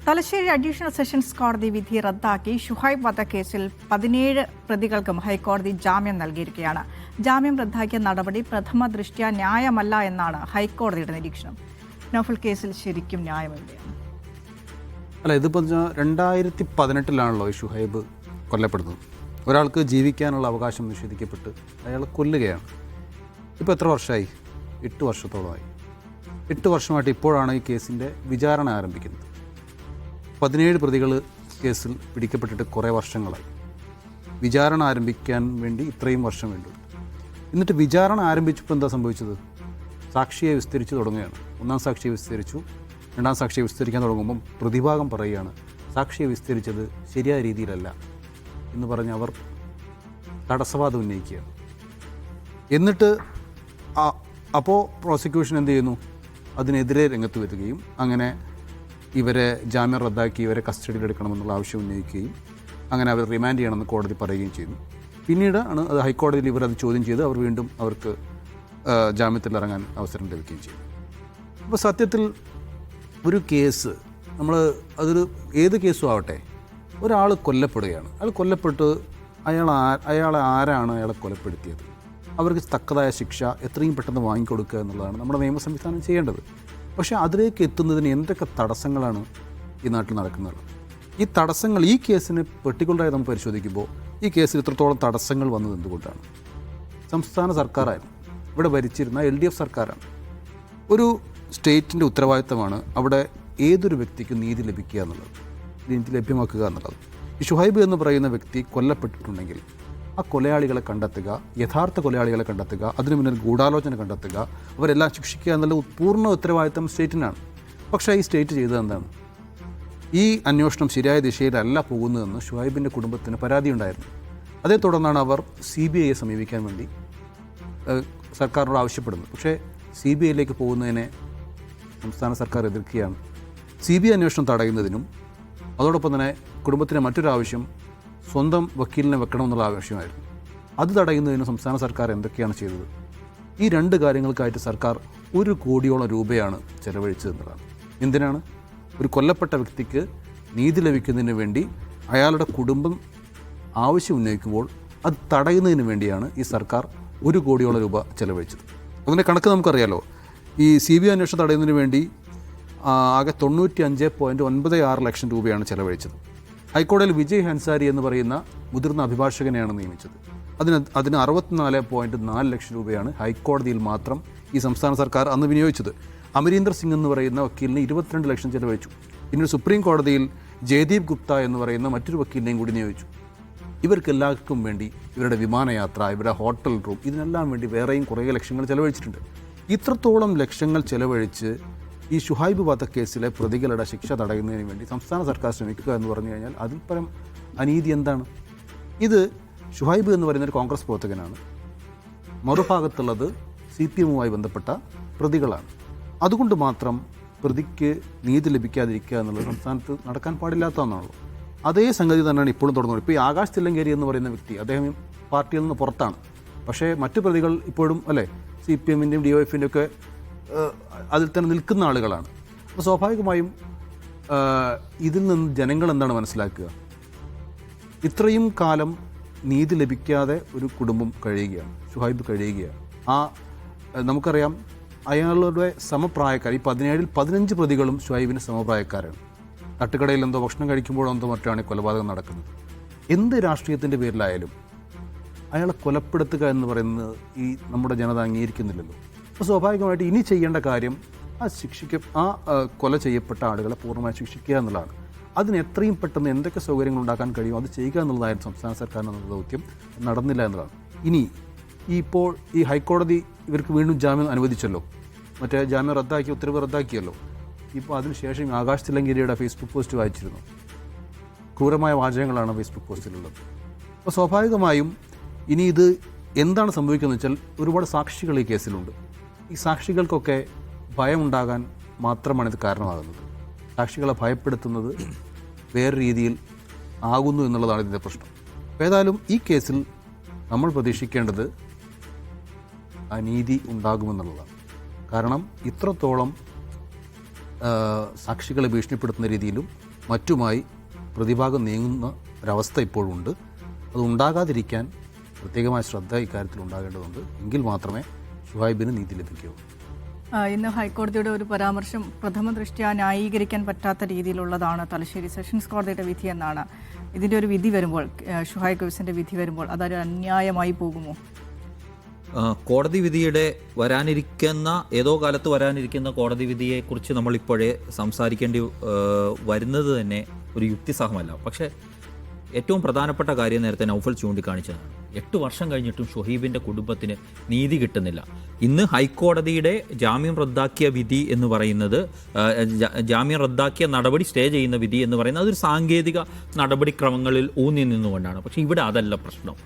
Thalassery additional sessions കോടതി വിധി റദ്ദാക്കി ഷുഹൈബ് വധക്കേസിൽ 17 പ്രതികൾക്കും ഹൈക്കോടതി ജാമ്യം നൽകിയിരിക്കുകയാണ്. ജാമ്യം റദ്ദാക്കിയ നടപടി പ്രഥമ ദൃഷ്ട്യാ ന്യായമല്ല എന്നാണ് ഹൈക്കോടതിയുടെ നിരീക്ഷണം. നൗഫൽ, കേസിൽ ശരിക്കും ന്യായമെവിടെയാണ്? അല്ല, ഇതിപ്പോൾ 2018 ഷുഹൈബ് കൊല്ലപ്പെടുന്നത്. ഒരാൾക്ക് ജീവിക്കാനുള്ള അവകാശം നിഷേധിക്കപ്പെട്ട് അയാൾ കൊല്ലുകയാണ്. ഇപ്പോൾ എത്ര വർഷമായി? 8 വർഷത്തോളമായി. 8 വർഷമായിട്ട് ഇപ്പോഴാണ് ഈ കേസിൻ്റെ വിചാരണ ആരംഭിക്കുന്നത്. 17 പ്രതികൾ കേസിൽ പിടിക്കപ്പെട്ടിട്ട് കുറേ വർഷങ്ങളായി. വിചാരണ ആരംഭിക്കാൻ വേണ്ടി ഇത്രയും വർഷം വേണ്ടി. എന്നിട്ട് വിചാരണ ആരംഭിച്ചപ്പോൾ എന്താ സംഭവിച്ചത്? സാക്ഷിയെ വിസ്തരിച്ച് തുടങ്ങുകയാണ്. ഒന്നാം സാക്ഷിയെ വിസ്തരിച്ചു, രണ്ടാം സാക്ഷിയെ വിസ്തരിക്കാൻ തുടങ്ങുമ്പം പ്രതിഭാഗം പറയുകയാണ് സാക്ഷിയെ വിസ്തരിച്ചത് ശരിയായ രീതിയിലല്ല എന്ന് പറഞ്ഞ് അവർ തടസ്സവാദം ഉന്നയിക്കുകയാണ്. എന്നിട്ട് അപ്പോൾ പ്രോസിക്യൂഷൻ എന്ത് ചെയ്യുന്നു? അതിനെതിരെ രംഗത്ത് വരികയും അങ്ങനെ ഇവരെ ജാമ്യം റദ്ദാക്കി ഇവരെ കസ്റ്റഡിയിലെടുക്കണമെന്നുള്ള ആവശ്യം ഉന്നയിക്കുകയും അങ്ങനെ അവർ റിമാൻഡ് ചെയ്യണമെന്ന് കോടതി പറയുകയും ചെയ്യുന്നു. പിന്നീട് ആണ് അത് ഹൈക്കോടതിയിൽ ഇവരത് ചോദ്യം ചെയ്ത് അവർ വീണ്ടും അവർക്ക് ജാമ്യത്തിൽ ഇറങ്ങാൻ അവസരം ലഭിക്കുകയും ചെയ്തു. അപ്പോൾ സത്യത്തിൽ ഒരു കേസ് അതൊരു ഏത് കേസും ആവട്ടെ, ഒരാൾ കൊല്ലപ്പെടുകയാണ്. അയാൾ കൊല്ലപ്പെട്ട് അയാളെ ആരാണ് അയാളെ കൊലപ്പെടുത്തിയത്, അവർക്ക് തക്കതായ ശിക്ഷ എത്രയും പെട്ടെന്ന് വാങ്ങിക്കൊടുക്കുക എന്നുള്ളതാണ് നമ്മുടെ നിയമ സംവിധാനം ചെയ്യേണ്ടത്. പക്ഷേ അതിലേക്ക് എത്തുന്നതിന് എന്തൊക്കെ തടസ്സങ്ങളാണ് ഈ നാട്ടിൽ നടക്കുന്നത്? ഈ തടസ്സങ്ങൾ ഈ കേസിന് പെർട്ടിക്കുലറായി നമ്മൾ പരിശോധിക്കുമ്പോൾ ഈ കേസിൽ ഇത്രത്തോളം തടസ്സങ്ങൾ വന്നത് എന്തുകൊണ്ടാണ്? സംസ്ഥാന സർക്കാരായിരുന്നു, ഇവിടെ ഭരിച്ചിരുന്ന LDF സർക്കാരാണ്. ഒരു സ്റ്റേറ്റിൻ്റെ ഉത്തരവാദിത്തമാണ് അവിടെ ഏതൊരു വ്യക്തിക്കും നീതി ലഭിക്കുക എന്നുള്ളത്, നീതി ലഭ്യമാക്കുക എന്നുള്ളത്. ഈ ഷുഹൈബ് എന്ന് പറയുന്ന വ്യക്തി കൊല്ലപ്പെട്ടിട്ടുണ്ടെങ്കിൽ ആ കൊലയാളികളെ കണ്ടെത്തുക, യഥാർത്ഥ കൊലയാളികളെ കണ്ടെത്തുക, അതിനു മുന്നിൽ ഗൂഢാലോചന കണ്ടെത്തുക, അവരെല്ലാം ശിക്ഷിക്കുക എന്നുള്ള പൂർണ്ണ ഉത്തരവാദിത്തം സ്റ്റേറ്റിനാണ്. പക്ഷേ ഈ സ്റ്റേറ്റ് ചെയ്തത് എന്താണ്? ഈ അന്വേഷണം ശരിയായ ദിശയിലല്ല പോകുന്നതെന്ന് ഷുഹൈബിൻ്റെ കുടുംബത്തിന് പരാതിയുണ്ടായിരുന്നു. അതേ തുടർന്നാണ് അവർ CBIയെ സമീപിക്കാൻ വേണ്ടി സർക്കാരിനോട് ആവശ്യപ്പെടുന്നത്. പക്ഷേ CBIയിലേക്ക് പോകുന്നതിനെ സംസ്ഥാന സർക്കാർ എതിർക്കുകയാണ്. CBI അന്വേഷണം തടയുന്നതിനും അതോടൊപ്പം തന്നെ കുടുംബത്തിന് മറ്റൊരാവശ്യം സ്വന്തം വക്കീലിനെ വെക്കണമെന്നുള്ള ആവശ്യമായിരുന്നു. അത് തടയുന്നതിന് സംസ്ഥാന സർക്കാർ എന്തൊക്കെയാണ് ചെയ്തത്? ഈ 2 കാര്യങ്ങൾക്കായിട്ട് സർക്കാർ 1 കോടിയോളം രൂപയാണ് ചെലവഴിച്ചതെന്നുള്ളതാണ്. എന്തിനാണ്? ഒരു കൊല്ലപ്പെട്ട വ്യക്തിക്ക് നീതി ലഭിക്കുന്നതിന് വേണ്ടി അയാളുടെ കുടുംബം ആവശ്യം ഉന്നയിക്കുമ്പോൾ അത് തടയുന്നതിന് വേണ്ടിയാണ് ഈ സർക്കാർ 1 കോടിയോളം രൂപ ചെലവഴിച്ചത്. അതിൻ്റെ കണക്ക് നമുക്കറിയാലോ. ഈ CBI അന്വേഷണം തടയുന്നതിന് വേണ്ടി ആകെ 95.96 ലക്ഷം രൂപയാണ് ചെലവഴിച്ചത്. ഹൈക്കോടതിയിൽ വിജയ് ഹൻസാരി എന്ന് പറയുന്ന മുതിർന്ന അഭിഭാഷകനെയാണ് നിയമിച്ചത്. അതിന് 64.4 ലക്ഷം രൂപയാണ് ഹൈക്കോടതിയിൽ മാത്രം ഈ സംസ്ഥാന സർക്കാർ അന്ന് വിനിയോഗിച്ചത്. അമരീന്ദർ സിംഗ് എന്ന് പറയുന്ന വക്കീലിന് 22 ലക്ഷം ചെലവഴിച്ചു. പിന്നീട് സുപ്രീം കോടതിയിൽ ജയദീപ് ഗുപ്ത എന്ന് പറയുന്ന മറ്റൊരു വക്കീലിനെയും കൂടി നിയോഗിച്ചു. ഇവർക്കെല്ലാവർക്കും വേണ്ടി ഇവരുടെ വിമാനയാത്ര, ഇവരുടെ ഹോട്ടൽ റൂം, ഇതിനെല്ലാം വേണ്ടി വേറെയും കുറേ ലക്ഷങ്ങൾ ചെലവഴിച്ചിട്ടുണ്ട്. ഇത്രത്തോളം ലക്ഷങ്ങൾ ചെലവഴിച്ച് ഈ ഷുഹൈബ് വധക്കേസിലെ പ്രതികളുടെ ശിക്ഷ തടയുന്നതിന് വേണ്ടി സംസ്ഥാന സർക്കാർ ശ്രമിക്കുക എന്ന് പറഞ്ഞു കഴിഞ്ഞാൽ അതിൽ പരം അനീതി എന്താണ്? ഇത് ഷുഹൈബ് എന്ന് പറയുന്നൊരു കോൺഗ്രസ് പ്രവർത്തകനാണ്, മറുഭാഗത്തുള്ളത് CPMവുമായി ബന്ധപ്പെട്ട പ്രതികളാണ്. അതുകൊണ്ട് മാത്രം പ്രതിക്ക് നീതി ലഭിക്കാതിരിക്കുക എന്നുള്ളത് സംസ്ഥാനത്ത് നടക്കാൻ പാടില്ലാത്തതാണല്ലോ. അതേ സംഗതി തന്നെയാണ് ഇപ്പോഴും തുടങ്ങുന്നത്. ഇപ്പോൾ ഈ ആകാശ് തില്ലങ്കേരി എന്ന് പറയുന്ന വ്യക്തി, അദ്ദേഹം പാർട്ടിയിൽ നിന്ന് പുറത്താണ്. പക്ഷേ മറ്റു പ്രതികൾ ഇപ്പോഴും CPMൻ്റെയും DYFൻ്റെയും ഒക്കെ അതിൽ തന്നെ നിൽക്കുന്ന ആളുകളാണ്. അപ്പോൾ സ്വാഭാവികമായും ഇതിൽ നിന്ന് ജനങ്ങൾ എന്താണ് മനസ്സിലാക്കുക? ഇത്രയും കാലം നീതി ലഭിക്കാതെ ഒരു കുടുംബം കഴിയുകയാണ്, ഷുഹൈബ് കഴിയുകയാണ്. നമുക്കറിയാം അയാളുടെ സമപ്രായക്കാർ, ഈ 17-ൽ 15 പ്രതികളും ഷുഹൈബിന് സമപ്രായക്കാരാണ്. തട്ടുകടയിൽ എന്തോ ഭക്ഷണം കഴിക്കുമ്പോഴോ എന്തോ മറ്റാണ് കൊലപാതകം നടക്കുന്നത്. എന്ത് രാഷ്ട്രീയത്തിൻ്റെ പേരിലായാലും അയാളെ കൊലപ്പെടുത്തുക എന്ന് പറയുന്നത് ഈ നമ്മുടെ ജനത അംഗീകരിക്കുന്നില്ലല്ലോ. അപ്പോൾ സ്വാഭാവികമായിട്ട് ഇനി ചെയ്യേണ്ട കാര്യം കൊല ചെയ്യപ്പെട്ട ആളുകളെ പൂർണ്ണമായി ശിക്ഷിക്കുക എന്നുള്ളതാണ്. അതിന് എത്രയും പെട്ടെന്ന് എന്തൊക്കെ സൗകര്യങ്ങൾ ഉണ്ടാക്കാൻ കഴിയുമോ അത് ചെയ്യുക എന്നുള്ളതായിരുന്നു സംസ്ഥാന സർക്കാരിൻ്റെ ദൗത്യം. നടന്നില്ല എന്നതാണ്. ഇനി ഇപ്പോൾ ഈ ഹൈക്കോടതി ഇവർക്ക് വീണ്ടും ജാമ്യം അനുവദിച്ചല്ലോ, മറ്റേ ജാമ്യം റദ്ദാക്കി, ഉത്തരവ് റദ്ദാക്കിയല്ലോ. ഇപ്പോൾ അതിനുശേഷം ആകാശ് തില്ലങ്കേരിയുടെ ഫേസ്ബുക്ക് പോസ്റ്റ് വായിച്ചിരുന്നു. ക്രൂരമായ വാചകങ്ങളാണ് ഫേസ്ബുക്ക് പോസ്റ്റിലുള്ളത്. അപ്പോൾ സ്വാഭാവികമായും ഇനി ഇത് എന്താണ് സംഭവിക്കുന്നത് വെച്ചാൽ ഒരുപാട് സാക്ഷികൾ ഈ കേസിലുണ്ട്. ഈ സാക്ഷികൾക്കൊക്കെ ഭയമുണ്ടാകാൻ മാത്രമാണ് ഇത് കാരണമാകുന്നത്. സാക്ഷികളെ ഭയപ്പെടുത്തുന്നത് വേറെ രീതിയിൽ ആകുന്നു എന്നുള്ളതാണ് ഇതിൻ്റെ പ്രശ്നം. ഏതായാലും ഈ കേസിൽ നമ്മൾ പ്രതീക്ഷിക്കേണ്ടത് അനീതി ഉണ്ടാകുമെന്നുള്ളതാണ്. കാരണം ഇത്രത്തോളം സാക്ഷികളെ ഭീഷണിപ്പെടുത്തുന്ന രീതിയിലും മറ്റുമായി പ്രതിഭാഗം നീങ്ങുന്ന ഒരവസ്ഥ ഇപ്പോഴുണ്ട്. അത് ഉണ്ടാകാതിരിക്കാൻ പ്രത്യേകമായ ശ്രദ്ധ ഇക്കാര്യത്തിൽ ഉണ്ടാകേണ്ടതുണ്ട്. എങ്കിൽ മാത്രമേ ഷുഹൈബിന് നീതി ലഭിക്കൂ. ഇന്ന് ഹൈക്കോടതിയുടെ ഒരു പരാമർശം പ്രഥമ ദൃഷ്ട്യാ ന്യായീകരിക്കാൻ പറ്റാത്ത രീതിയിലുള്ളതാണ് തലശ്ശേരി സെഷൻസ് കോടതിയുടെ വിധി എന്നാണ്. ഇതിൻ്റെ ഒരു വിധി വരുമ്പോൾ, ഷുഹൈബ് ഗൗസിൻ്റെ വിധി വരുമ്പോൾ അതൊരു അന്യായമായി പോകുമോ? കോടതി വിധിയുടെ ഏതോ കാലത്ത് വരാനിരിക്കുന്ന കോടതി വിധിയെക്കുറിച്ച് നമ്മളിപ്പോഴേ സംസാരിക്കേണ്ടി വരുന്നത് തന്നെ ഒരു യുക്തിസഹമല്ല. പക്ഷേ ഏറ്റവും പ്രധാനപ്പെട്ട കാര്യം നേരത്തെ നൗഫൽ ചൂണ്ടിക്കാണിച്ചതാണ്. 8 വർഷം കഴിഞ്ഞിട്ടും ഷുഹൈബിൻ്റെ കുടുംബത്തിന് നീതി കിട്ടുന്നില്ല. ഇന്ന് ഹൈക്കോടതിയുടെ ജാമ്യം റദ്ദാക്കിയ വിധി എന്ന് പറയുന്നത്, ജാമ്യം റദ്ദാക്കിയ നടപടി സ്റ്റേ ചെയ്യുന്ന വിധി എന്ന് പറയുന്നത് അതൊരു സാങ്കേതിക നടപടിക്രമങ്ങളിൽ ഊന്നി നിന്നുകൊണ്ടാണ്. പക്ഷേ ഇവിടെ അതല്ല പ്രശ്നം.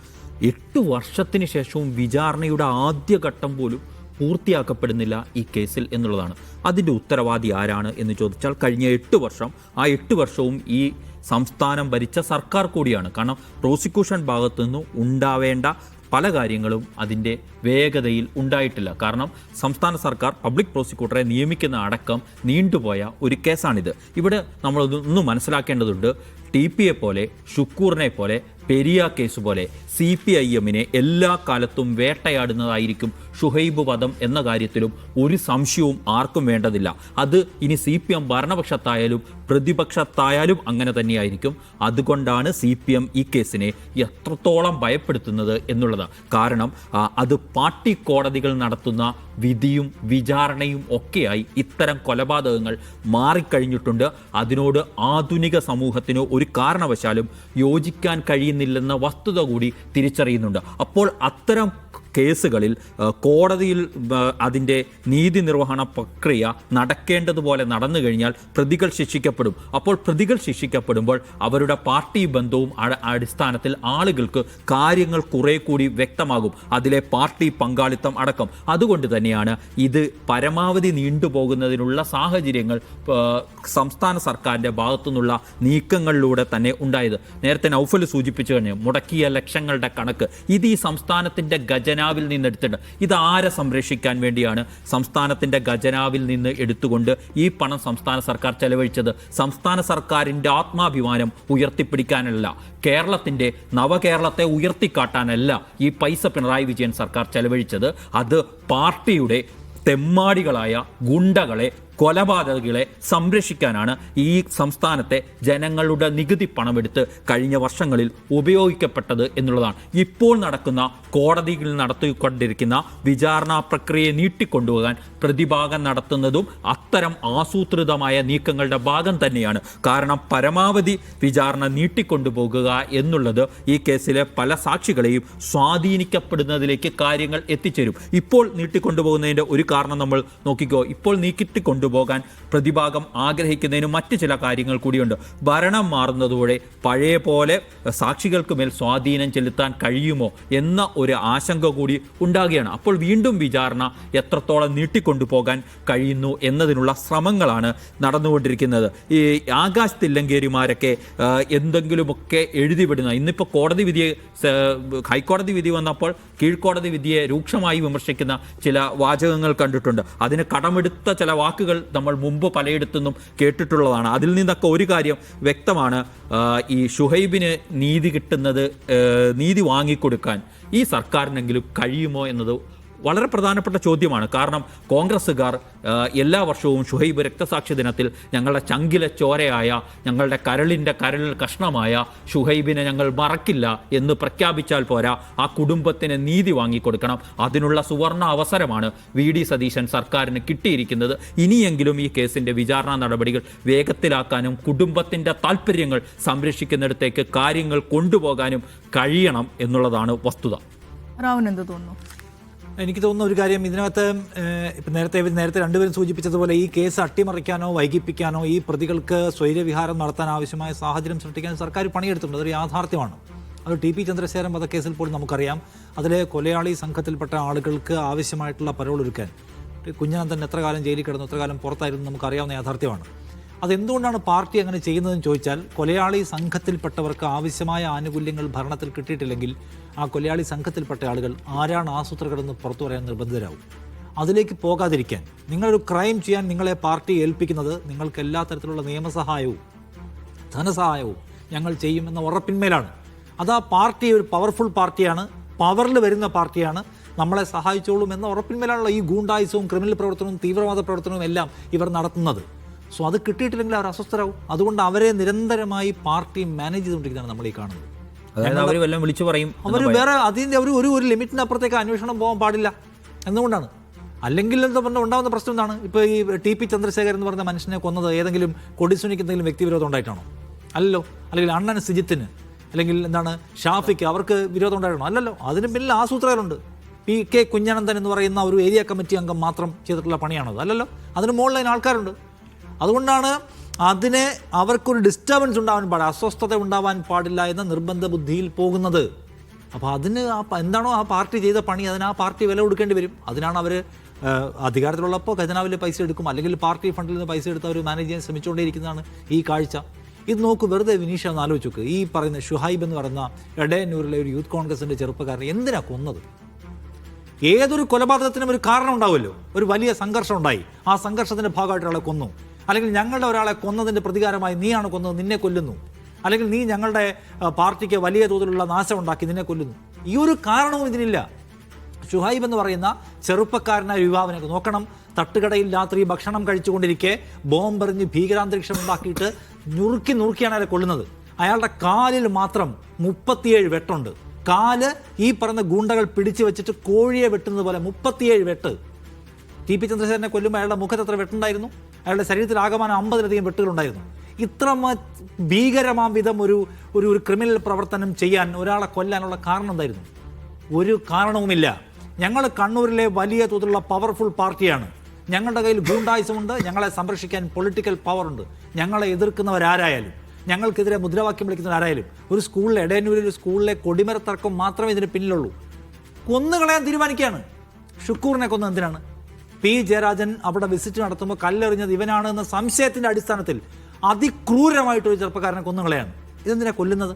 8 വർഷത്തിന് ശേഷവും വിചാരണയുടെ ആദ്യഘട്ടം പോലും പൂർത്തിയാക്കപ്പെടുന്നില്ല ഈ കേസിൽ എന്നുള്ളതാണ്. അതിൻ്റെ ഉത്തരവാദി ആരാണ് എന്ന് ചോദിച്ചാൽ കഴിഞ്ഞ 8 വർഷം, ആ 8 വർഷവും ഈ സംസ്ഥാനം ഭരിച്ച സർക്കാർ കൂടിയാണ്. കാരണം പ്രോസിക്യൂഷൻ ഭാഗത്തു നിന്ന് ഉണ്ടാവേണ്ട പല കാര്യങ്ങളും അതിൻ്റെ വേഗതയിൽ ഉണ്ടായിട്ടില്ല. കാരണം സംസ്ഥാന സർക്കാർ പബ്ലിക് പ്രോസിക്യൂട്ടറെ നിയമിക്കുന്ന അടക്കം നീണ്ടുപോയ ഒരു കേസാണിത്. ഇവിടെ നമ്മളൊന്ന് മനസ്സിലാക്കേണ്ടതുണ്ട്. TPയെ പോലെ, ഷുക്കൂറിനെ പോലെ, പെരിയ കേസ് പോലെ CPIMനെ എല്ലാ കാലത്തും വേട്ടയാടുന്നതായിരിക്കും ഷുഹൈബ് വധം എന്ന കാര്യത്തിലും ഒരു സംശയവും ആർക്കും വേണ്ടതില്ല. അത് ഇനി CPM ഭരണപക്ഷത്തായാലും പ്രതിപക്ഷത്തായാലും അങ്ങനെ തന്നെയായിരിക്കും. അതുകൊണ്ടാണ് CPM ഈ കേസിനെ എത്രത്തോളം ഭയപ്പെടുത്തുന്നത് എന്നുള്ളത്. കാരണം അത് പാർട്ടി കോടതികൾ നടത്തുന്ന വിധിയും വിചാരണയും ഒക്കെയായി ഇത്തരം കൊലപാതകങ്ങൾ മാറിക്കഴിഞ്ഞിട്ടുണ്ട്. അതിനോട് ആധുനിക സമൂഹത്തിന് ഒരു കാരണവശാലും യോജിക്കാൻ കഴിയുന്നില്ലെന്ന വസ്തുത കൂടി തിരിച്ചറിയുന്നുണ്ട്. അപ്പോൾ അത്തരം കേസുകളിൽ കോടതിയിൽ അതിൻ്റെ നീതി നിർവഹണ പ്രക്രിയ നടക്കേണ്ടതുപോലെ നടന്നു കഴിഞ്ഞാൽ പ്രതികൾ ശിക്ഷിക്കപ്പെടും. അപ്പോൾ പ്രതികൾ ശിക്ഷിക്കപ്പെടുമ്പോൾ അവരുടെ പാർട്ടി ബന്ധവും അടിസ്ഥാനത്തിൽ ആളുകൾക്ക് കാര്യങ്ങൾ കുറെ കൂടി വ്യക്തമാകും, അതിലെ പാർട്ടി പങ്കാളിത്തം അടക്കം. അതുകൊണ്ട് തന്നെയാണ് ഇത് പരമാവധി നീണ്ടുപോകുന്നതിനുള്ള സാഹചര്യങ്ങൾ സംസ്ഥാന സർക്കാരിൻ്റെ ഭാഗത്തുനിന്നുള്ള നീക്കങ്ങളിലൂടെ തന്നെ ഉണ്ടായത്. നേരത്തെ നൗഫൽ സൂചിപ്പിച്ചു കഴിഞ്ഞു, മുടക്കിയ ലക്ഷങ്ങളുടെ കണക്ക് ഇത് ഈ സംസ്ഥാനത്തിൻ്റെ ഖജനാവിൽ നിന്ന് എടുത്തിട്ട് ഇത് ആരെ സംരക്ഷിക്കാൻ വേണ്ടിയാണ് സംസ്ഥാനത്തിൻ്റെ ഖജനാവിൽ നിന്ന് എടുത്തുകൊണ്ട് ഈ പണം സംസ്ഥാന സർക്കാർ ചെലവഴിച്ചത്? സംസ്ഥാന സർക്കാരിൻ്റെ ആത്മാഭിമാനം ഉയർത്തിപ്പിടിക്കാനല്ല, കേരളത്തിൻ്റെ നവകേരളത്തെ ഉയർത്തിക്കാട്ടാനല്ല ഈ പൈസ പിണറായി വിജയൻ സർക്കാർ ചെലവഴിച്ചത്. അത് പാർട്ടിയുടെ തെമ്മാടികളായ ഗുണ്ടകളെ, കൊലപാതകളെ സംരക്ഷിക്കാനാണ് ഈ സംസ്ഥാനത്തെ ജനങ്ങളുടെ നികുതി പണമെടുത്ത് കഴിഞ്ഞ വർഷങ്ങളിൽ ഉപയോഗിക്കപ്പെട്ടത് എന്നുള്ളതാണ്. ഇപ്പോൾ നടക്കുന്ന കോടതിയിൽ നടത്തിക്കൊണ്ടിരിക്കുന്ന വിചാരണ പ്രക്രിയയെ നീട്ടിക്കൊണ്ടുപോകാൻ പ്രതിഭാഗം നടത്തുന്നതും അത്തരം ആസൂത്രിതമായ നീക്കങ്ങളുടെ ഭാഗം തന്നെയാണ്. കാരണം പരമാവധി വിചാരണ നീട്ടിക്കൊണ്ടുപോകുക എന്നുള്ളത് ഈ കേസിലെ പല സാക്ഷികളെയും സ്വാധീനിക്കപ്പെടുന്നതിലേക്ക് കാര്യങ്ങൾ എത്തിച്ചേരും. ഇപ്പോൾ നീട്ടിക്കൊണ്ടുപോകുന്നതിൻ്റെ ഒരു കാരണം നമ്മൾ നോക്കിക്കോ. ഇപ്പോൾ നീട്ടിക്കൊണ്ടുപോകാൻ പ്രതിഭാഗം ആഗ്രഹിക്കുന്നതിന് മറ്റ് ചില കാര്യങ്ങൾ കൂടിയുണ്ട്. ഭരണം മാറുന്നതോടെ പഴയ പോലെ സാക്ഷികൾക്ക് മേൽ സ്വാധീനം ചെലുത്താൻ കഴിയുമോ എന്ന ഒരു ആശങ്ക കൂടി ഉണ്ടാകുകയാണ്. അപ്പോൾ വീണ്ടും വിചാരണ എത്രത്തോളം നീട്ടിക്കൊണ്ടുപോകാൻ കഴിയുന്നു എന്നതിനുള്ള ശ്രമങ്ങളാണ് നടന്നുകൊണ്ടിരിക്കുന്നത്. ഈ ആകാശ് തില്ലങ്കേരിമാരൊക്കെ എന്തെങ്കിലുമൊക്കെ എഴുതി വിടുന്ന, ഇന്നിപ്പോൾ കോടതി വിധിയെ, ഹൈക്കോടതി വിധി വന്നപ്പോൾ കീഴ്ക്കോടതി വിധിയെ രൂക്ഷമായി വിമർശിക്കുന്ന ചില വാചകങ്ങൾ കണ്ടിട്ടുണ്ട്. അതിന് കടമെടുത്ത ചില വാക്കുകൾ നമ്മൾ മുമ്പ് പലയിടത്തുനിന്നും കേട്ടിട്ടുള്ളതാണ്. അതിൽ നിന്നൊക്കെ ഒരു കാര്യം വ്യക്തമാണ്, ഈ ഷുഹൈബിന് നീതി വാങ്ങിക്കൊടുക്കാൻ ഈ സർക്കാരിനെങ്കിലും കഴിയുമോ എന്നത് വളരെ പ്രധാനപ്പെട്ട ചോദ്യമാണ്. കാരണം കോൺഗ്രസ്സുകാർ എല്ലാ വർഷവും ഷുഹൈബ് രക്തസാക്ഷി ദിനത്തിൽ ഞങ്ങളുടെ ചങ്കിലെ ചോരയായ, ഞങ്ങളുടെ കരളിൻ്റെ കഷ്ണമായ ഷുഹൈബിനെ ഞങ്ങൾ മറക്കില്ല എന്ന് പ്രഖ്യാപിച്ചാൽ പോരാ, ആ കുടുംബത്തിന് നീതി വാങ്ങിക്കൊടുക്കണം. അതിനുള്ള സുവർണ അവസരമാണ് VD സതീശൻ സർക്കാരിന് കിട്ടിയിരിക്കുന്നത്. ഇനിയെങ്കിലും ഈ കേസിൻ്റെ വിചാരണ നടപടികൾ വേഗത്തിലാക്കാനും കുടുംബത്തിൻ്റെ താല്പര്യങ്ങൾ സംരക്ഷിക്കുന്നിടത്തേക്ക് കാര്യങ്ങൾ കൊണ്ടുപോകാനും കഴിയണം എന്നുള്ളതാണ് വസ്തുത. റാവുന് എന്ത് തോന്നുന്നു? എനിക്ക് തോന്നുന്ന ഒരു കാര്യം, ഇതിനകത്ത് ഇപ്പം നേരത്തെ രണ്ടുപേരും സൂചിപ്പിച്ചതുപോലെ ഈ കേസ് അട്ടിമറിക്കാനോ വൈകിപ്പിക്കാനോ ഈ പ്രതികൾക്ക് സ്വൈര്യവിഹാരം നടത്താൻ ആവശ്യമായ സാഹചര്യം സൃഷ്ടിക്കാൻ സർക്കാർ പണിയെടുത്തിട്ടുണ്ട്. അതൊരു യാഥാർത്ഥ്യമാണ്. അത് TP ചന്ദ്രശേഖരൻ വധക്കേസിൽ പോലും നമുക്കറിയാം. അതിലെ കൊലയാളി സംഘത്തിൽപ്പെട്ട ആളുകൾക്ക് ആവശ്യമായിട്ടുള്ള പരോൾ ഒരുക്കാൻ കുഞ്ഞനന്തൻ എത്ര കാലം ജയിലിൽ കിടന്നു, എത്ര കാലം പുറത്തായിരുന്നു നമുക്കറിയാവുന്ന യാഥാർത്ഥ്യമാണ്. അതെന്തുകൊണ്ടാണ് പാർട്ടി അങ്ങനെ ചെയ്യുന്നതെന്ന് ചോദിച്ചാൽ, കൊലയാളി സംഘത്തിൽപ്പെട്ടവർക്ക് ആവശ്യമായ ആനുകൂല്യങ്ങൾ ഭരണത്തിൽ കിട്ടിയിട്ടില്ലെങ്കിൽ ആ കൊലയാളി സംഘത്തിൽപ്പെട്ട ആളുകൾ ആരാണ് ആസൂത്രകരെന്ന് പുറത്തു പറയാൻ നിർബന്ധിതരാകും. അതിലേക്ക് പോകാതിരിക്കാൻ, നിങ്ങളൊരു ക്രൈം ചെയ്യാൻ നിങ്ങളെ പാർട്ടി ഏൽപ്പിക്കുന്നത് നിങ്ങൾക്ക് എല്ലാ തരത്തിലുള്ള നിയമസഹായവും ധനസഹായവും ഞങ്ങൾ ചെയ്യുമെന്ന ഉറപ്പിന്മേലാണ്. അത് ആ പാർട്ടി ഒരു പവർഫുൾ പാർട്ടിയാണ്, പവറിൽ വരുന്ന പാർട്ടിയാണ്, നമ്മളെ സഹായിച്ചോളും എന്ന ഉറപ്പിന്മേലാണല്ലോ ഈ ഗൂണ്ടായുസവും ക്രിമിനൽ പ്രവർത്തനവും തീവ്രവാദ പ്രവർത്തനവും എല്ലാം ഇവർ നടത്തുന്നത്. സോ അത് കിട്ടിയിട്ടില്ലെങ്കിൽ അവർ അസ്വസ്ഥരാകും. അതുകൊണ്ട് അവരെ നിരന്തരമായി പാർട്ടി മാനേജ് ചെയ്തുകൊണ്ടിരിക്കുന്നതാണ് നമ്മൾ ഈ കാണുന്നത്. അതായത് അവർ വല്ലതും വിളിച്ചു പറയും, അവർ വേറെ അതിൻ്റെ ഒരു ലിമിറ്റിന് അപ്പുറത്തേക്ക് അന്വേഷണം പോകാൻ പാടില്ല എന്നുകൊണ്ടാണ്. അല്ലെങ്കിൽ എന്താ പറഞ്ഞാൽ ഉണ്ടാകുന്ന പ്രശ്നം എന്താണ്? ഇപ്പോൾ ഈ ടി.പി. ചന്ദ്രശേഖരൻ എന്ന് പറഞ്ഞ മനുഷ്യനെ കൊന്നത് ഏതെങ്കിലും കൊടിസുനിക്ക് എന്തെങ്കിലും വ്യക്തിവിരോധം ഉണ്ടായിട്ടാണോ? അല്ലല്ലോ. അല്ലെങ്കിൽ അണ്ണൻ സിജിത്തിന് അല്ലെങ്കിൽ എന്താണ് ഷാഫിക്ക് അവർക്ക് വിരോധം ഉണ്ടായിട്ടാണോ? അല്ലല്ലോ. അതിന് പിന്നിൽ ആസൂത്രകരുണ്ട്. P.K. കുഞ്ഞനന്തൻ എന്ന് പറയുന്ന ഒരു ഏരിയ കമ്മിറ്റി അംഗം മാത്രം ചെയ്തിട്ടുള്ള പണിയാണത്? അല്ലല്ലോ. അതിന് മുകളിൽ ആൾക്കാരുണ്ട്. അതുകൊണ്ടാണ് അതിനെ അവർക്കൊരു ഡിസ്റ്റർബൻസ് ഉണ്ടാവാൻ പാടില്ല, അസ്വസ്ഥത ഉണ്ടാവാൻ പാടില്ല എന്ന നിർബന്ധ ബുദ്ധിയിൽ പോകുന്നത്. അപ്പോൾ അതിന് എന്താണോ ആ പാർട്ടി ചെയ്ത പണി അതിന് ആ പാർട്ടി വില കൊടുക്കേണ്ടി വരും. അതിനാണ് അവർ അധികാരത്തിലുള്ളപ്പോൾ ഖജനാവിൽ പൈസ എടുക്കും, അല്ലെങ്കിൽ പാർട്ടി ഫണ്ടിൽ നിന്ന് പൈസ എടുത്ത് അവർ മാനേജ് ചെയ്യാൻ ശ്രമിച്ചുകൊണ്ടേയിരിക്കുന്നതാണ് ഈ കാഴ്ച. ഇത് നോക്ക്, വെറുതെ വിനീഷ ഒന്ന് ആലോചിച്ച് നോക്ക്. ഈ പറയുന്ന ഷുഹൈബ് എന്ന് പറയുന്ന എടയന്നൂരിലെ ഒരു യൂത്ത് കോൺഗ്രസിൻ്റെ ചെറുപ്പക്കാരനെ എന്തിനാണ് കൊന്നത്? ഏതൊരു കൊലപാതകത്തിനും ഒരു കാരണം ഉണ്ടാവുമല്ലോ. ഒരു വലിയ സംഘർഷം ഉണ്ടായി, ആ സംഘർഷത്തിൻ്റെ ഭാഗമായിട്ട് ഒരാളെ കൊന്നു, അല്ലെങ്കിൽ ഞങ്ങളുടെ ഒരാളെ കൊന്നതിൻ്റെ പ്രതികാരമായി നീയാണ് കൊന്നത്, നിന്നെ കൊല്ലുന്നു, അല്ലെങ്കിൽ നീ ഞങ്ങളുടെ പാർട്ടിക്ക് വലിയ തോതിലുള്ള നാശം ഉണ്ടാക്കി, നിന്നെ കൊല്ലുന്നു. ഈ ഒരു കാരണവും ഇതിനില്ല. ഷുഹൈബ് എന്ന് പറയുന്ന ചെറുപ്പക്കാരനായ യുവാവിനെ നോക്കണം. തട്ടുകടയിൽ രാത്രി ഭക്ഷണം കഴിച്ചുകൊണ്ടിരിക്കെ ബോംബെറിഞ്ഞ് ഭീകരാന്തരീക്ഷം ഉണ്ടാക്കിയിട്ട് നുറുക്കിയാണ് അയാളെ കൊല്ലുന്നത്. അയാളുടെ കാലിൽ മാത്രം 37 വെട്ടുണ്ട്. കാല് ഈ പറഞ്ഞ ഗൂണ്ടകൾ പിടിച്ചു വെച്ചിട്ട് കോഴിയെ വെട്ടുന്നത് പോലെ 37 വെട്ട്. ടി.പി. ചന്ദ്രശേഖരനെ കൊല്ലുമ്പോൾ അയാളുടെ മുഖത്ത് എത്ര വെട്ടുണ്ടായിരുന്നു? അയാളുടെ ശരീരത്തിൽ ആകമാനം 50-ലധികം വെട്ടുകളുണ്ടായിരുന്നു. ഇത്ര ഭീകരമാം വിധം ഒരു ക്രിമിനൽ പ്രവർത്തനം ചെയ്യാൻ, ഒരാളെ കൊല്ലാനുള്ള കാരണം എന്തായിരുന്നു? ഒരു കാരണവുമില്ല. ഞങ്ങൾ കണ്ണൂരിലെ വലിയ തോതിലുള്ള പവർഫുൾ പാർട്ടിയാണ്. ഞങ്ങളുടെ കയ്യിൽ ഗൂണ്ടായുസമുണ്ട്, ഞങ്ങളെ സംരക്ഷിക്കാൻ പൊളിറ്റിക്കൽ പവറുണ്ട്. ഞങ്ങളെ എതിർക്കുന്നവരാരായാലും, ഞങ്ങൾക്കെതിരെ മുദ്രാവാക്യം വിളിക്കുന്നവരായാലും, ഒരു സ്കൂളിലെ എടയന്നൂരിൽ ഒരു സ്കൂളിലെ കൊടിമരത്തർക്കം മാത്രമേ ഇതിന് പിന്നിലുള്ളൂ. കൊന്നുകളയാൻ തീരുമാനിക്കുകയാണ്. ഷുക്കൂറിനെ കൊന്നത് എന്തിനാണ്? പി ജയരാജൻ അവിടെ വിസിറ്റ് നടത്തുമ്പോൾ കല്ലെറിഞ്ഞത് ഇവനാണ് എന്ന സംശയത്തിൻ്റെ അടിസ്ഥാനത്തിൽ അതിക്രൂരമായിട്ടൊരു ചെറുപ്പക്കാരനെ കൊന്നുകളയാണ്. ഇതെന്തിനാണ് കൊല്ലുന്നത്?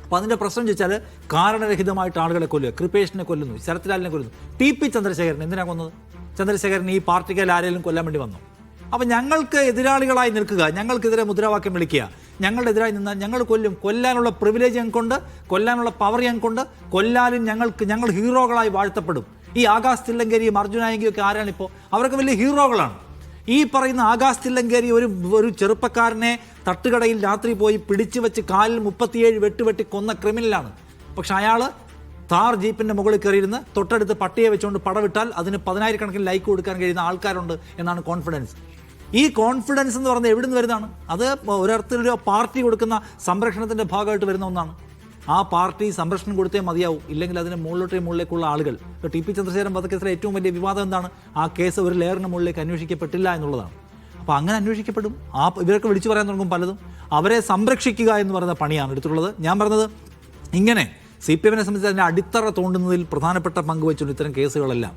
അപ്പോൾ അതിൻ്റെ പ്രശ്നം ചോദിച്ചാൽ കാരണരഹിതമായിട്ട് ആളുകളെ കൊല്ലുക. കൃപേഷിനെ കൊല്ലുന്നു, ശരത്ലാലിനെ കൊല്ലുന്നു. ടി.പി. ചന്ദ്രശേഖരൻ എന്തിനാണ് കൊന്നത്? ചന്ദ്രശേഖരൻ ഈ പാർട്ടിക്കാർ ആരെങ്കിലും കൊല്ലാൻ വേണ്ടി വന്നു? അപ്പോൾ ഞങ്ങൾക്ക് എതിരാളികളായി നിൽക്കുക, ഞങ്ങൾക്കെതിരെ മുദ്രാവാക്യം വിളിക്കുക, ഞങ്ങളുടെ എതിരായി നിന്നാൽ ഞങ്ങൾ കൊല്ലും. കൊല്ലാനുള്ള പ്രിവിലേജ് ഞങ്ങൾക്കുണ്ട്, കൊല്ലാനുള്ള പവർ ഞങ്ങൾക്കുണ്ട്. കൊല്ലാനും ഞങ്ങൾ ഹീറോകളായി വാഴ്ത്തപ്പെടും. ഈ ആകാശ് തില്ലങ്കേരിയും അർജുനായെങ്കിലും ഒക്കെ ആരാണിപ്പോൾ? അവരൊക്കെ വലിയ ഹീറോകളാണ്. ഈ പറയുന്ന ആകാശ് തില്ലങ്കേരി ഒരു ചെറുപ്പക്കാരനെ തട്ടുകടയിൽ രാത്രി പോയി പിടിച്ചു വെച്ച് കാലിൽ 37 വെട്ടി കൊന്ന ക്രിമിനലാണ്. പക്ഷെ അയാൾ താർ ജീപ്പിൻ്റെ മുകളിൽ കയറിയിരുന്ന് തൊട്ടടുത്ത് പട്ടിയെ വെച്ചുകൊണ്ട് പടവിട്ടാൽ അതിന് 10,000-കണക്കിന് ലൈക്ക് കൊടുക്കാൻ കഴിയുന്ന ആൾക്കാരുണ്ട് എന്നാണ് കോൺഫിഡൻസ്. ഈ കോൺഫിഡൻസ് എന്ന് പറയുന്നത് എവിടെ നിന്ന് വരുന്നതാണ്? അത് ഒരർത്ഥത്തിലൊരു പാർട്ടി കൊടുക്കുന്ന സംരക്ഷണത്തിൻ്റെ ഭാഗമായിട്ട് വരുന്ന ഒന്നാണ്. ആ പാർട്ടി സംരക്ഷണം കൊടുത്തേ മതിയാവും, ഇല്ലെങ്കിൽ അതിന് മുകളിലേക്കുള്ള ആളുകൾ. ഇപ്പോൾ ടി.പി. ചന്ദ്രശേഖരൻ വധക്കേസിലെ ഏറ്റവും വലിയ വിവാദം എന്താണ്? ആ കേസ് ഒരു ലെയറിന് മുകളിലേക്ക് അന്വേഷിക്കപ്പെട്ടില്ല എന്നുള്ളതാണ്. അപ്പോൾ അങ്ങനെ അന്വേഷിക്കപ്പെടും. ഇവരൊക്കെ വിളിച്ചു പറയാൻ തുടങ്ങും പലതും. അവരെ സംരക്ഷിക്കുക എന്ന് പറയുന്ന പണിയാണ് എടുത്തിട്ടുള്ളത്. ഞാൻ പറഞ്ഞത് ഇങ്ങനെ CPM-നെ സംബന്ധിച്ച് അതിൻ്റെ അടിത്തറ തോണ്ടുന്നതിൽ പ്രധാനപ്പെട്ട പങ്ക് വഹിച്ചുകൊണ്ട് ഇത്തരം കേസുകളെല്ലാം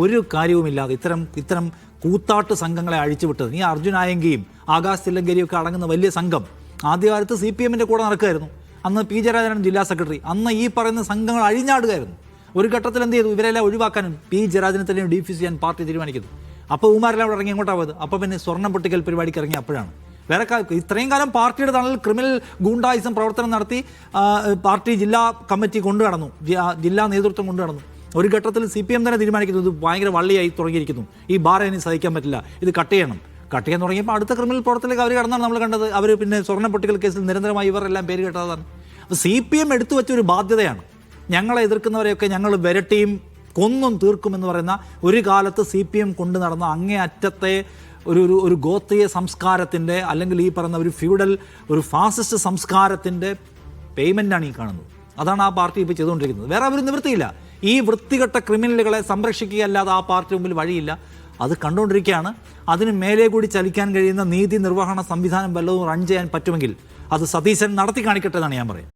ഒരു കാര്യവുമില്ലാതെ ഇത്തരം കൂത്താട്ട് സംഘങ്ങളെ അഴിച്ചുവിട്ടത്. ഈ അർജുനായെങ്കിലും ആകാശ് തില്ലങ്കേരിയും ഒക്കെ അടങ്ങുന്ന വലിയ സംഘം ആദ്യകാലത്ത് CPM-ന്റെ കൂടെ നടക്കുകയായിരുന്നു. അന്ന് പി ജയരാജനാണ് ജില്ലാ സെക്രട്ടറി. അന്ന് ഈ പറയുന്ന സംഘങ്ങൾ അഴിഞ്ഞാടുകയായിരുന്നു. ഒരു ഘട്ടത്തിൽ എന്ത് ചെയ്തു? ഇവരെല്ലാം ഒഴിവാക്കാനും പി ജയരാജനെ തന്നെ ഡീഫ്യൂസ് ചെയ്യാൻ പാർട്ടി തീരുമാനിക്കുന്നു. അപ്പോൾ ഉമാരെല്ലാം അവിടെ ഇറങ്ങി എങ്ങോട്ടാണ് പോയത്? അപ്പോൾ പിന്നെ സ്വർണ്ണം പൊട്ടിക്കൽ പരിപാടിക്ക് ഇറങ്ങി അപ്പോഴാണ്. വേറെ ഇത്രയും കാലം പാർട്ടിയുടെ തണലിൽ ക്രിമിനൽ ഗൂണ്ടായിസം പ്രവർത്തനം നടത്തി പാർട്ടി ജില്ലാ കമ്മിറ്റി കൊണ്ടുനടന്നു, ജില്ലാ നേതൃത്വം കൊണ്ടുനടന്നു. ഒരു ഘട്ടത്തിൽ CPM തന്നെ തീരുമാനിക്കുന്നത് ഭയങ്കര വള്ളിയായി തുടങ്ങിയിരിക്കുന്നു, ഈ ബാർ ഇനി സഹിക്കാൻ പറ്റില്ല, ഇത് കട്ട് ചെയ്യാൻ തുടങ്ങിയപ്പോൾ അടുത്ത ക്രിമിനൽ പ്രവർത്തനത്തിലേക്ക് അവർ കടന്നാണ് നമ്മൾ കണ്ടത്. അവർ പിന്നെ സ്വർണ്ണം പൊട്ടിക്കൽ കേസിൽ നിരന്തരമായി ഇവരെല്ലാം പേര് കേട്ടതാണ്. അപ്പോൾ CPM എടുത്തു വെച്ച ഒരു ബാധ്യതയാണ്. ഞങ്ങളെ എതിർക്കുന്നവരെയൊക്കെ ഞങ്ങൾ വിരട്ടിയും കൊന്നും തീർക്കുമെന്ന് പറയുന്ന ഒരു കാലത്ത് CPM കൊണ്ടു നടന്ന അങ്ങേ അറ്റത്തെ ഒരു ഗോത്രീയ സംസ്കാരത്തിൻ്റെ, അല്ലെങ്കിൽ ഈ പറയുന്ന ഒരു ഫ്യൂഡൽ ഒരു ഫാസിസ്റ്റ് സംസ്കാരത്തിൻ്റെ പേയ്മെൻ്റാണ് ഈ കാണുന്നത്. അതാണ് ആ പാർട്ടി ഇപ്പോൾ ചെയ്തുകൊണ്ടിരിക്കുന്നത്. വേറെ അവർ നിവൃത്തിയില്ല. ഈ വൃത്തികെട്ട ക്രിമിനലുകളെ സംരക്ഷിക്കുകയല്ലാതെ ആ പാർട്ടി മുമ്പിൽ വഴിയില്ല. അത് കണ്ടുകൊണ്ടിരിക്കുകയാണ്. അതിന് മേലെ കൂടി ചലിക്കാൻ കഴിയുന്ന നീതി നിർവഹണ സംവിധാനം വല്ലതും റൺ ചെയ്യാൻ പറ്റുമെങ്കിൽ അത് സതീശൻ നടത്തി കാണിക്കട്ടെ എന്നാണ് ഞാൻ പറയുന്നത്.